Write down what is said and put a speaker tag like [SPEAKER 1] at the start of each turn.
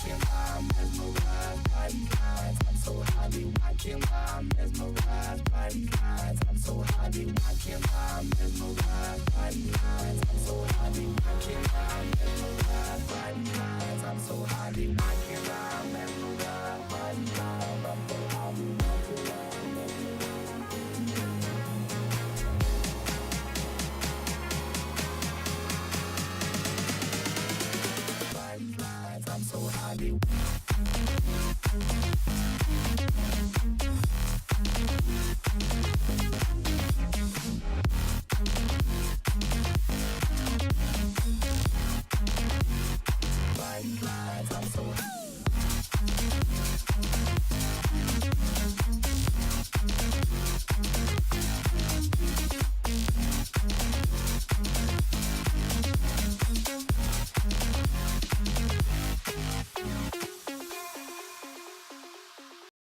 [SPEAKER 1] watching while I'm mesmerized by these lines. I'm so high, be watching while I'm mesmerized by these lines. I'm so high, be watching while I'm mesmerized by these lines. I'm so high, be watching while I'm mesmerized by these lines. I'm so high, be watching while I'm mesmerized by these lines. I'm so high, be watching while I'm mesmerized by these lines. I'm so high, be